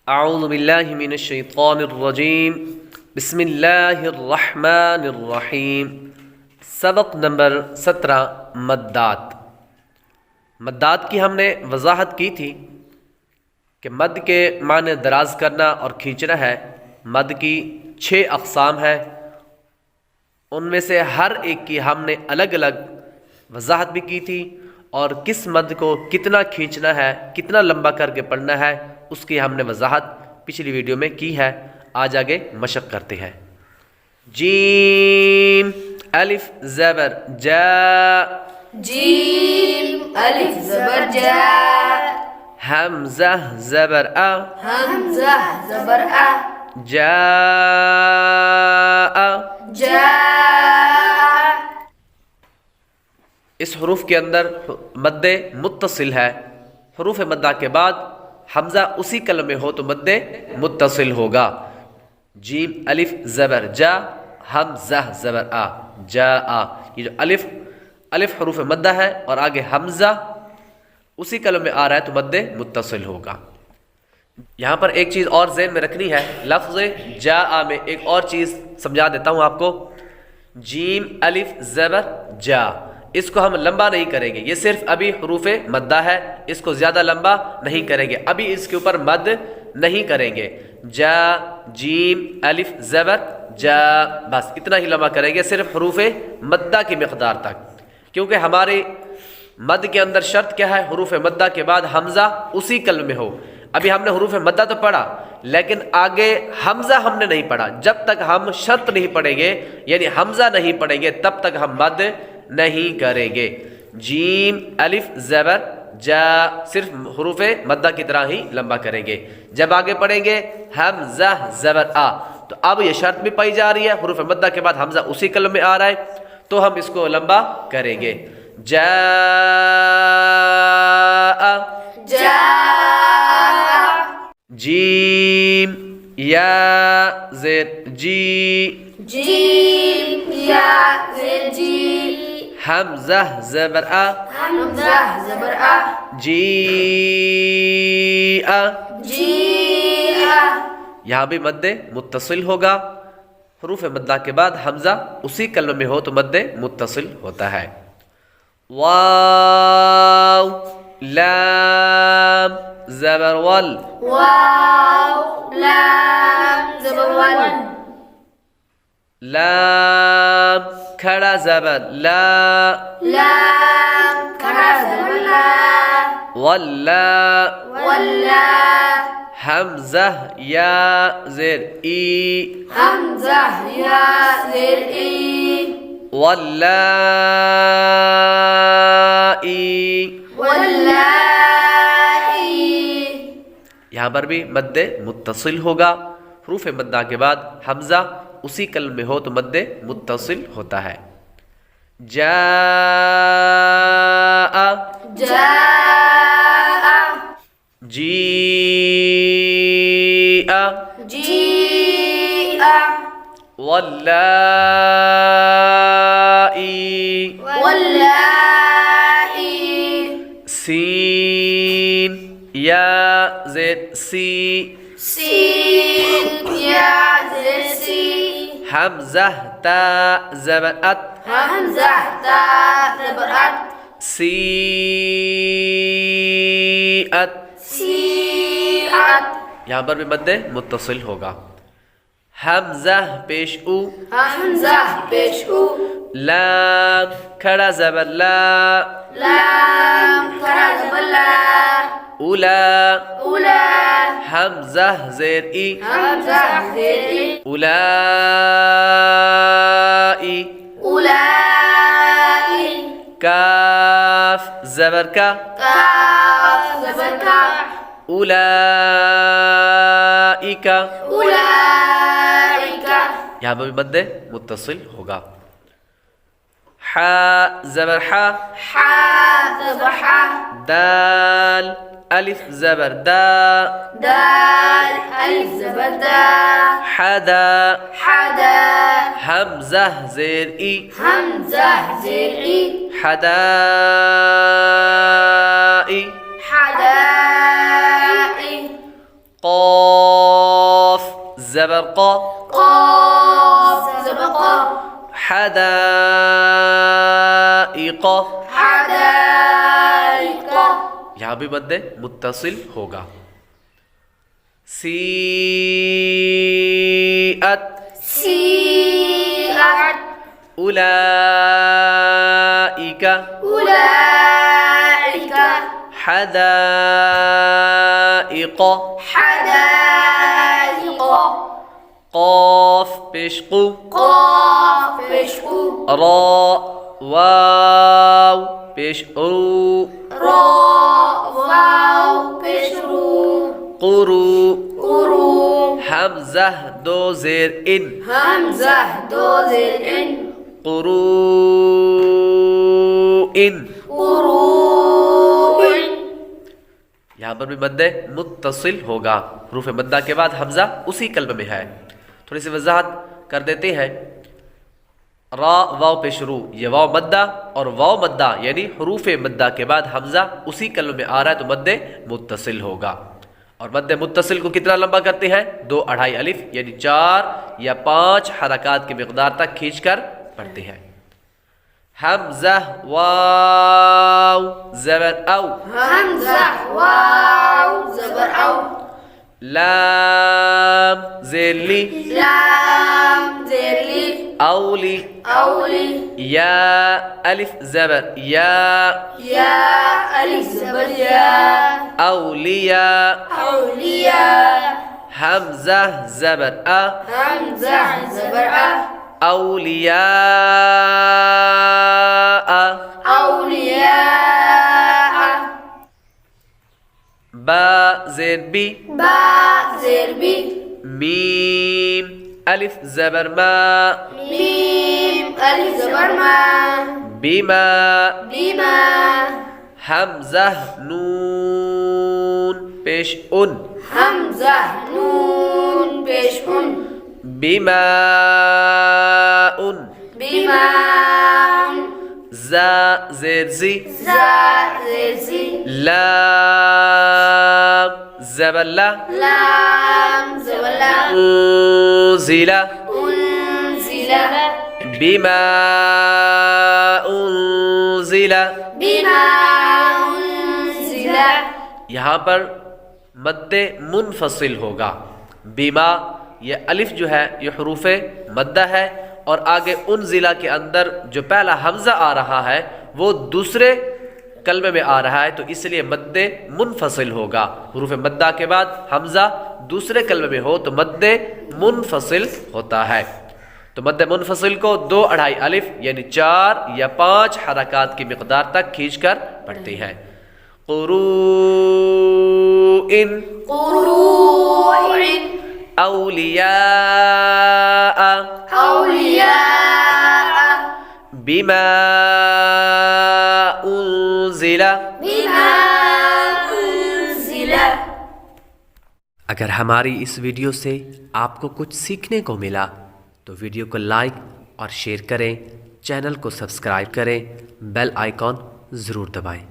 اعوذ باللہ من الشیطان الرجیم بسم اللہ الرحمن الرحیم۔ سبق نمبر 17 مدات۔ مدات کی ہم نے وضاحت کی تھی کہ مد کے معنی دراز کرنا اور کھینچنا ہے۔ مد کی 6 اقسام ہیں، ان میں سے ہر ایک کی ہم نے الگ الگ وضاحت بھی کی تھی، اور کس مد کو کتنا کھینچنا ہے، کتنا لمبا کر کے پڑھنا ہے، اس کی ہم نے وضاحت پچھلی ویڈیو میں کی ہے۔ آج آگے مشق کرتے ہیں۔ جیم الف زبر جا، جیم الف زبر جا، حمزہ زبر آ، حمزہ زبر آ، جا جا۔ اس حروف کے اندر مد متصل ہے۔ حروف مدہ کے بعد حمزہ اسی کلم میں ہو تو مد متصل ہوگا۔ جیم الف زبر جا، حمزہ زبر آ، جا آ۔ یہ جو الف حروف مدہ ہے اور آگے حمزہ اسی کلم میں آ رہا ہے تو مد متصل ہوگا۔ یہاں پر ایک چیز اور ذہن میں رکھنی ہے، لفظ جا آ میں ایک اور چیز سمجھا دیتا ہوں آپ کو۔ جیم الف زبر جا، اس کو ہم لمبا نہیں کریں گے، یہ صرف ابھی حروف مدہ ہے، اس کو زیادہ لمبا نہیں کریں گے، ابھی اس کے اوپر مد نہیں کریں گے۔ جا جیم الف زبر جا، بس اتنا ہی لمبا کریں گے، صرف حروف مدہ کی مقدار تک، کیونکہ ہمارے مد کے اندر شرط کیا ہے؟ حروف مدہ کے بعد حمزہ اسی کلم میں ہو۔ ابھی ہم نے حروف مدہ تو پڑھا، لیکن آگے حمزہ ہم نے نہیں پڑھا۔ جب تک ہم شرط نہیں پڑھیں گے، یعنی حمزہ نہیں پڑھیں گے، تب تک ہم مد نہیں کریں گے۔ جیم الف زبر جا، صرف حروف مدہ کی طرح ہی لمبا کریں گے۔ جب آگے پڑھیں گے حمزہ زبر آ، تو اب یہ شرط بھی پائی جا رہی ہے، حروف مدہ کے بعد حمزہ اسی کلم میں آ رہا ہے، تو ہم اس کو لمبا کریں گے۔ جا جا، جیم یا زیر جی، جیم یا زیر جی، حمزہ زبر آ، حمزہ زبر آ، جی آ۔ جی آ۔ یہاں بھی مد متصل ہوگا، حروف مدہ کے بعد حمزہ اسی کلم میں ہو تو مد متصل ہوتا ہے۔ واو لام زبر ول، واو لام زبر ول، لام کھڑا زبر لا، لام کھڑا زبر لا، ولا، ولا حمزہ یا زیر ای، حمزہ یا زیر ای، ولا ای۔ واللائی۔ یہاں پر بھی مد متصل ہوگا، حروف مدہ کے بعد حمزہ اسی کلم میں ہو تو مد متصل ہوتا ہے۔ جاء، جاء، جیء، جیء، واللائی، واللائی۔ سین یا زید سی، سین یا زیر سی، حمزہ تا زبر ات، حمزہ تا زبر ات، سیئت۔ سیئت۔ یہاں پر بھی مد متصل ہوگا۔ حمزہ پیش او، حمزہ پیش او، لام کھڑا زبر لا، لام کھڑا زبر لا، اولا، اولا حمزہ زیر ای، حمزہ زیر ای، اولائی، اولائی، کاف زبر کا، کاف زبر کا، اولائک۔ اولائک۔ یہاں پر بھی مد متصل ہوگا۔ حا زبر حا، حا زبر حا، دال الف زبر دا، دال الف زبر دا، حدا، حدا حمزہ زیر ای، حمزہ زیر ای، حدائی، حدائی، قاف زبر قا قاف زبر قا حدائق حدائق یہاں بھی مد متصل ہوگا. سیئت سیئت اولئک أولئك حدائق حدائق قاف پیشقو قاف بشقو را واو پیشرو را واو بشرو قرو قرو حمزہ دو زیر ان همزة دو زر إن قروء قروء یہاں پر بھی مد متصل ہوگا. حروف مدہ کے بعد حمزہ اسی کلمہ میں ہے. تھوڑی سی وضاحت کر دیتے ہیں. را واو پہ شروع یہ واو مدہ اور واو مدہ یعنی حروف مدہ کے بعد حمزہ اسی کلمہ میں آ رہا ہے تو مد متصل ہوگا. اور مد متصل کو کتنا لمبا کرتے ہیں؟ 2 اڑھائی الف یعنی 4 یا 5 حرکات کی مقدار تک کھینچ کر پڑھتے ہیں. حمزہ واو زبر او همزة واو زبر أو لام زیر لی لام زر لي اولی أولي یا الف زبر یا يا ألف زبر يا اولیاء أولياء حمزہ زبر ا همزة زبر أ اولیاء أولياء با زیر بی با زر بي میم الف زبر ما ميم ألف زبر ما بما بما حمزہ نون پیش ان همزة نون پیش ان بما ان بما زا زیر زی زا زر زي لام زبر لا لام زبر لا انزل أنزل بما انزل بما أنزل یہاں پر مد منفصل ہوگا. بیما یہ الف جو ہے یہ حروف مدہ ہے اور آگے انزلہ کے اندر جو پہلا حمزہ آ رہا ہے وہ دوسرے کلمے میں آ رہا ہے تو اس لیے مد منفصل ہوگا. حروف مدہ کے بعد حمزہ دوسرے کلمے میں ہو تو مد منفصل ہوتا ہے. تو مد منفصل کو 2 اڑھائی الف یعنی 4 یا 5 حرکات کی مقدار تک کھینچ کر پڑھتے ہیں. قروء قروء اولیاء أولياء بما انزل. بما أنزل اگر ہماری اس ویڈیو سے آپ کو کچھ سیکھنے کو ملا تو ویڈیو کو لائک اور شیئر کریں، چینل کو سبسکرائب کریں، بیل آئیکن ضرور دبائیں.